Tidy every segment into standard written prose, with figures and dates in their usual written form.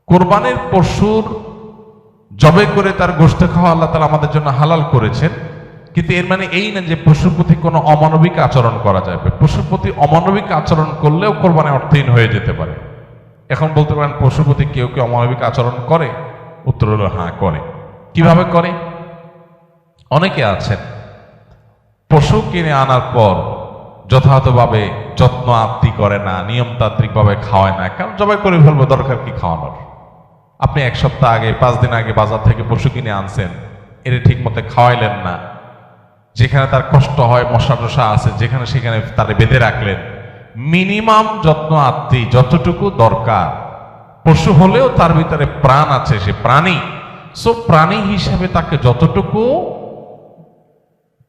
কোরবানির পশুর জবে করে তার গোশত খাওয়া আল্লাহ তাআলা আমাদের জন্য হালাল করেছেন, কিন্তু এর মানে এই না যে পশুর প্রতি কোনো অমানবিক আচরণ করা যাবে। পশুর প্রতি অমানবিক আচরণ করলেও কোরবানি অর্থহীন হয়ে যেতে পারে। এখন বলতে পারেন পশুর প্রতি কেউ কেউ অমানবিক আচরণ করে? উত্তর হলো হ্যাঁ, করে। কিভাবে করে? অনেকে আছেন পশু কিনে আনার পর যথাযথভাবে যত্ন আত্তি করে না, নিয়মতান্ত্রিকভাবে খাওয়ায় না। কারণ জবাই করে ফেলবো, দরকার কি খাওয়ানোর? আপনি এক সপ্তাহ আগে 5 দিন আগে বাজার থেকে পশু কিনে আনছেন, এটা ঠিক মতো খাওয়াইলেন না, যেখানে তার কষ্ট হয়, মশা টশা আছে যেখানে সেখানে তারে বেঁধে রাখলেন। মিনিমাম যত্ন আত্মি যতটুকু দরকার, পশু হলেও তার ভিতরে প্রাণ আছে, সে প্রাণী। সো প্রাণী হিসেবে তাকে যতটুকু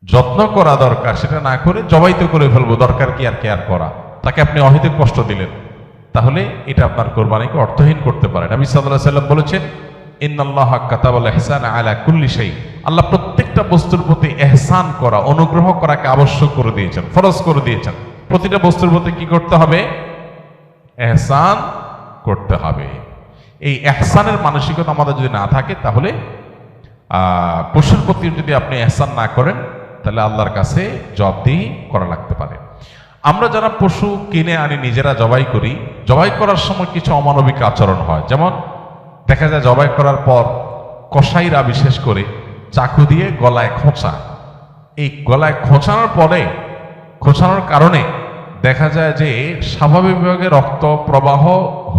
যত্ন করা দরকার সেটা না করে জবাই তো করে ফেলবো, দরকার কি আর কেয়ার করা? তাকে আপনি অহেতুক কষ্ট দিলেন, তাহলে এটা আপনার কোরবানিকে অর্থহীন করতে পারে। নবী সাল্লাল্লাহু আলাইহি সাল্লাম বলেছেন, ইন্নাল্লাহা কাতাবাল ইহসানা আলা কুল্লি শাই। আল্লাহ প্রত্যেকটা বস্তুর প্রতি ইহসান করা, অনুগ্রহ করাকে আবশ্যক করে দিয়েছেন, ফরজ করে দিয়েছেন। প্রতিটা বস্তুর প্রতি কি করতে হবে? ইহসান করতে হবে। এই ইহসানের মানসিকতা আমাদের যদি না থাকে, তাহলে পশুর প্রতি যদি আপনি ইহসান না করেন, তাহলে আল্লাহর কাছে জবাবদিহি করা লাগতে পারে। আমরা যারা পশু কিনে আনি, নিজেরা জবাই করি, জবাই করার সময় কিছু অমানবিক আচরণ হয়। যেমন দেখা যায় জবাই করার পর কসাইরা বিশেষ করে চাকু দিয়ে গলায় খোঁচা। এই গলায় খোঁচানোর পরে, খোঁচানোর কারণে দেখা যায় যে স্বাভাবিকভাবে রক্ত প্রবাহ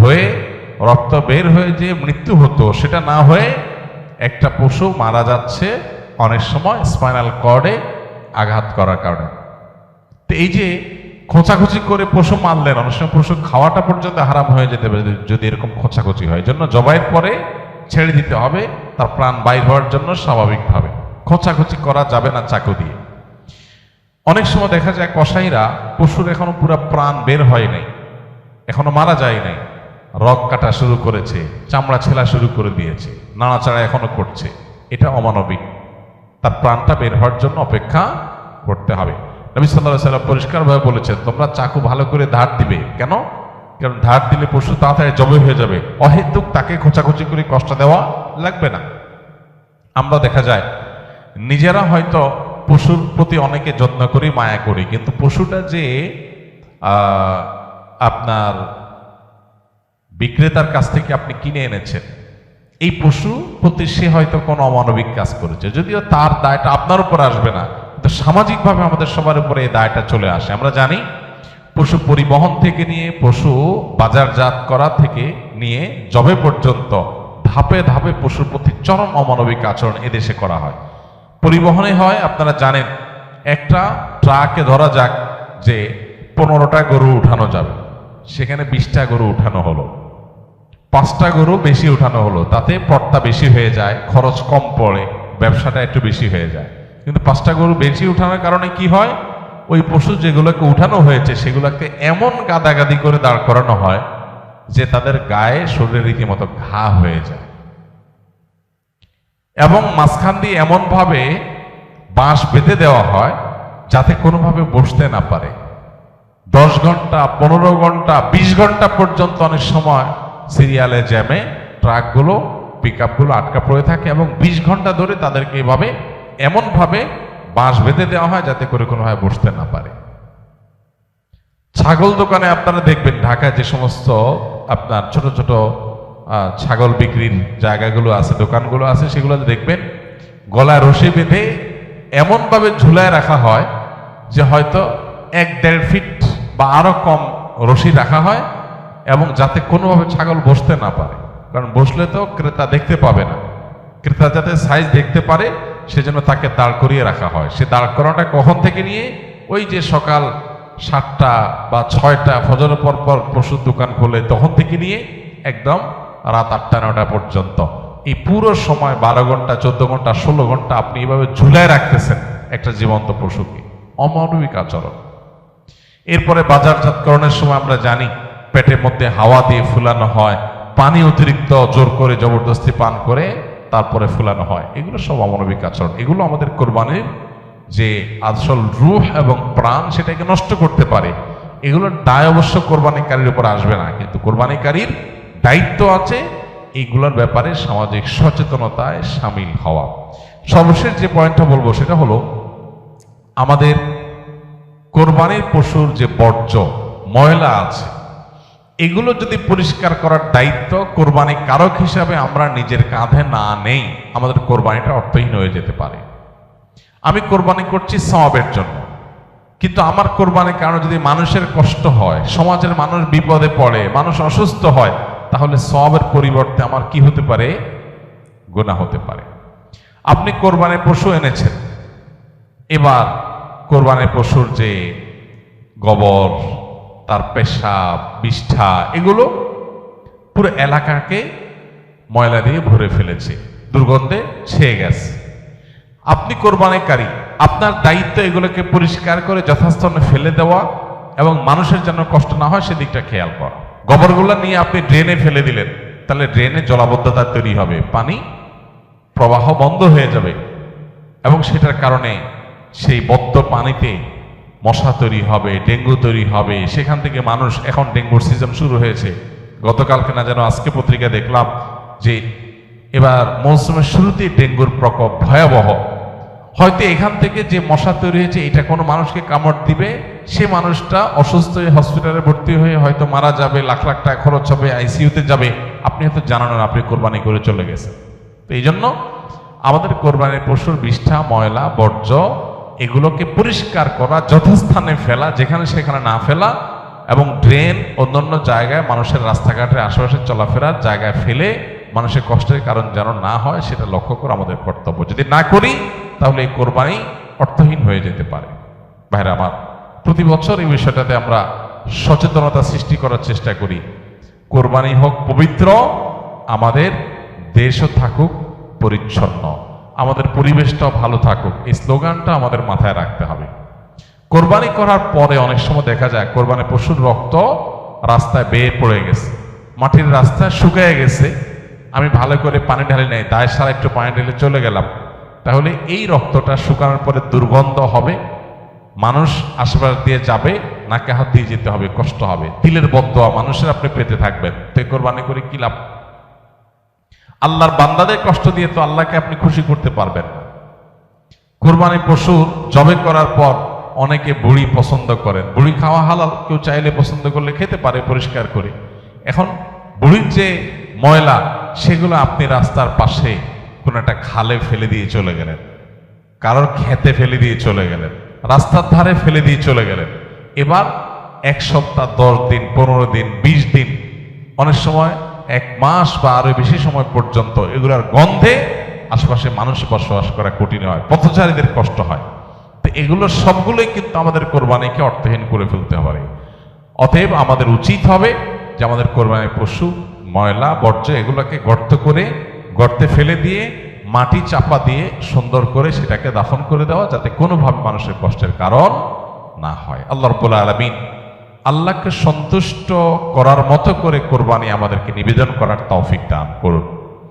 হয়ে, রক্ত বের হয়ে যে মৃত্যু হতো, সেটা না হয়ে একটা পশু মারা যাচ্ছে অনেক সময় স্পাইনাল কর্ডে আঘাত করার কারণে। তো এই যে খোঁচাখুচি করে পশু মারলেন, অনেক সময় পশু খাওয়াটা পর্যন্ত হারাম হয়ে যেতে পারে যদি এরকম খোঁচাখুচি হয়। জন্য জবাইয়ের পরে ছেড়ে দিতে হবে তার প্রাণ বাইর হওয়ার জন্য। স্বাভাবিকভাবে খোঁচাখুচি করা যাবে না চাকু দিয়ে। অনেক সময় দেখা যায় কসাইরা পশুর এখনো পুরো প্রাণ বের হয় নাই, এখনো মারা যায় নাই, রগ কাটা শুরু করেছে, চামড়া ছেলা শুরু করে দিয়েছে, নাড়াচাড়া এখনো করছে। এটা অমানবিক। তার প্রাণটা বের হওয়ার জন্য অপেক্ষা করতে হবে। নবী সাল্লাল্লাহু আলাইহি ওয়াসাল্লাম পরিষ্কারভাবে বলেছেন, তোমরা চাকু ভালো করে ধার দিবে। কেন? কারণ ধার দিলে পশু তাড়াতাড়ি জবাই হয়ে যাবে। অহেতুক তাকে খোঁচাখুচি করে কষ্ট দেওয়া লাগবে না। আমরা দেখা যায় নিজেরা হয়তো পশুর প্রতি অনেকে যত্ন করি, মায়া করি, কিন্তু পশুটা যে আপনার বিক্রেতার কাছ থেকে আপনি কিনে এনেছেন, এই পশু প্রতি সে হয়তো কোনো অমানবিক কাজ করেছে, যদিও তার দায়টা আপনার উপর আসবে না, কিন্তু সামাজিকভাবে আমাদের সবার উপরে এই দায়টা চলে আসে। আমরা জানি পশু পরিবহন থেকে নিয়ে, পশু বাজারজাত করা থেকে নিয়ে জবে পর্যন্ত ধাপে ধাপে পশুর প্রতি চরম অমানবিক আচরণ এদেশে করা হয়। পরিবহনে হয়, আপনারা জানেন, একটা ট্রাকে ধরা যাক যে 15টা গরু উঠানো যাবে, সেখানে 20টা গরু উঠানো হলো, 5টা গরু বেশি উঠানো হলো, তাতে পড়তা বেশি হয়ে যায়, খরচ কম পড়ে, ব্যবসাটা একটু বেশি হয়ে যায়। কিন্তু 5টা গরু বেশি উঠানোর কারণে কি হয়? ওই পশু যেগুলোকে উঠানো হয়েছে সেগুলোকে এমন গাদাগাদি করে দাঁড় করানো হয় যে তাদের গায়ে, শরীরে রীতিমতো ঘা হয়ে যায়, এবং মাঝখান দিয়ে এমন ভাবে বাঁশ বেঁধে দেওয়া হয় যাতে কোনোভাবে বসতে না পারে। 10 ঘন্টা, 15 ঘন্টা, 20 ঘন্টা পর্যন্ত অনেক সময় সিরিয়ালে জ্যামে ট্রাকগুলো, পিকআপগুলো আটকা পড়ে থাকে, এবং 20 ঘন্টা ধরে তাদেরকে এভাবে এমনভাবে বাঁশ বেঁধে দেওয়া হয় যাতে করে কোনোভাবে বসতে না পারে। ছাগল দোকানে আপনারা দেখবেন, ঢাকায় যে সমস্ত আপনার ছোট ছোট ছাগল বিক্রির জায়গাগুলো আছে, দোকানগুলো আছে, সেগুলোতে দেখবেন গলায় রশি বেঁধে এমনভাবে ঝুলায় রাখা হয় যে হয়তো 1-1.5 ফিট বা আরো কম রশি রাখা হয়, এবং যাতে কোনোভাবে ছাগল বসতে না পারে। কারণ বসলে তো ক্রেতা দেখতে পাবে না, ক্রেতা যাতে সাইজ দেখতে পারে সেজন্য তাকে দাঁড় করিয়ে রাখা হয়। সে দাঁড় করানোটা কখন থেকে নিয়ে, ওই যে সকাল 7টা বা 6টা ফজরের পর পর পশুর দোকান খোলে তখন থেকে নিয়ে একদম রাত 8টা-9টা পর্যন্ত, এই পুরো সময় 12 ঘন্টা, 14 ঘন্টা, 16 ঘন্টা আপনি এভাবে ঝুলায় রাখতেছেন একটা জীবন্ত পশুকে। অমানবিক আচরণ। এরপরে বাজারজাতকরণের সময় আমরা জানি পেটের মধ্যে হাওয়া দিয়ে ফুলানো হয়, পানি অতিরিক্ত জোর করে জবরদস্তি পান করে তারপরে ফুলানো হয়। এগুলো সব অমানবিক আচরণ। এগুলো আমাদের কোরবানির যে আসল রূহ এবং প্রাণ সেটাকে নষ্ট করতে পারে। এগুলোর দায় অবশ্য কোরবানিকারীর উপর আসবে না, কিন্তু কোরবানিকারীর দায়িত্ব আছে এইগুলোর ব্যাপারে সামাজিক সচেতনতায় সামিল হওয়া। সর্বশেষ যে পয়েন্টটা বলবো সেটা হলো আমাদের কোরবানির পশুর যে বর্জ্য ময়লা আছে এগুলো যদি পরিষ্কার করার দায়িত্ব কোরবানি কারক হিসাবে আমরা নিজের কাঁধে না নেই, আমাদের কোরবানিটা অর্থহীন হয়ে যেতে পারে। আমি কোরবানি করছি সওয়াবের জন্য, কিন্তু আমার কোরবানির কারণে যদি মানুষের কষ্ট হয়, সমাজের মানুষ বিপদে পড়ে, মানুষ অসুস্থ হয়, তাহলে সওয়াবের পরিবর্তে আমার কি হতে পারে? গুনাহ হতে পারে। আপনি কোরবানির পশু এনেছেন, এবার কোরবানির পশুর যে গোবর, তার পেশাব, বিষ্ঠা, এগুলো পুরো এলাকাকে ময়লা দিয়ে ভরে ফেলেছে, দুর্গন্ধে ছেয়ে গেছে। আপনি কোরবানিকারী, আপনার দায়িত্ব এগুলোকে পরিষ্কার করে যথাস্থানে ফেলে দেওয়া এবং মানুষের যেন কষ্ট না হয় সেদিকটা খেয়াল করা। গোবরগুলো নিয়ে আপনি ড্রেনে ফেলে দিলেন, তাহলে ড্রেনে জলাবদ্ধতা তৈরি হবে, পানি প্রবাহ বন্ধ হয়ে যাবে এবং সেটার কারণে সেই বদ্ধ পানিতে মশা তৈরি হবে, ডেঙ্গু তৈরি হবে। সেখান থেকে মানুষ, এখন ডেঙ্গুর সিজন শুরু হয়েছে, গতকালকে না যেন আজকে পত্রিকা দেখলাম যে এবার মৌসুমের শুরুতেই ডেঙ্গুর প্রকোপ ভয়াবহ। হয়তো এখান থেকে যে মশা তৈরি হয়েছে এটা কোনো মানুষকে কামড় দিবে, সে মানুষটা অসুস্থ হয়ে হসপিটালে ভর্তি হয়ে হয়তো মারা যাবে, লাখ লাখ টাকা খরচ হবে, আইসিইউতে যাবে, আপনি হয়তো জানান না, আপনি কোরবানি করে চলে গেছেন। তো এই জন্য আমাদের কোরবানির পশুর বিষ্ঠা, ময়লা, বর্জ্য এগুলোকে পরিষ্কার করা, যথাস্থানে ফেলা, যেখানে সেখানে না ফেলা, এবং ড্রেন অন্যান্য জায়গায় মানুষের রাস্তাঘাটের আশেপাশে চলাফেরার জায়গায় ফেলে মানুষের কষ্টের কারণ যেন না হয় সেটা লক্ষ্য করা আমাদের কর্তব্য। যদি না করি তাহলে এই কোরবানি অর্থহীন হয়ে যেতে পারে। ভাইরা আমার, প্রতি বছর এই বিষয়টাতে আমরা সচেতনতা সৃষ্টি করার চেষ্টা করি। কোরবানি হোক পবিত্র, আমাদের দেশও থাকুক পরিচ্ছন্ন, আমাদের পরিবেশটাও ভালো থাকুক, এই স্লোগানটা আমাদের মাথায় রাখতে হবে। কোরবানি করার পরে অনেক সময় দেখা যায় কোরবানি পশুর রক্ত রাস্তায় বেয়ে পড়ে গেছে, মাটির রাস্তায় শুকিয়ে গেছে, আমি ভালো করে পানি ঢালি নাই, দায় সারা একটু পানি ঢেলে চলে গেলাম, তাহলে এই রক্তটা শুকানোর পরে দুর্গন্ধ হবে, মানুষ আশেপাশ দিয়ে যাবে, নাকে হাত দিয়ে যেতে হবে, কষ্ট হবে, তিলের বদদোয়া মানুষের আপনি পেতে থাকবেন। তো কোরবানি করে কি লাভ? আল্লাহর বান্দাদের কষ্ট দিয়ে তো আল্লাহকে আপনি খুশি করতে পারবেন না। কোরবানি পশুর জবে করার পর অনেকে বুড়ি পছন্দ করেন, বুড়ি খাওয়া হালাল, কেউ চাইলে পছন্দ করলে খেতে পারে পরিষ্কার করে। এখন বুড়ির যে ময়লা সেগুলো আপনি রাস্তার পাশে কোনো একটা খালে ফেলে দিয়ে চলে গেলেন, কারোর খেতে ফেলে দিয়ে চলে গেলেন, রাস্তার ধারে ফেলে দিয়ে চলে গেলেন। এবার 1 সপ্তাহ, 10 দিন, 15 দিন, 20 দিন, অনেক সময় 1 মাস বা আরো বেশি সময় পর্যন্ত এগুলোর গন্ধে আশেপাশে মানুষ বসবাস করা কঠিন হয়, পথচারীদের কষ্ট হয়। তো এগুলো সবগুলোই কিন্তু আমাদের কোরবানিকে অর্থহীন করে ফেলতে পারে। অতএব আমাদের উচিত হবে যে আমাদের কোরবানির পশু ময়লা, বর্জ্য এগুলোকে গর্তে ফেলে দিয়ে মাটি চাপা দিয়ে সুন্দর করে সেটাকে দাফন করে দেওয়া, যাতে কোনোভাবে মানুষের কষ্টের কারণ না হয়। আল্লাহ রাব্বুল আলামিন আল্লাহকে সন্তুষ্ট করার মতো করে কোরবানি আমাদেরকে নিবেদন করার তৌফিক দান করুন।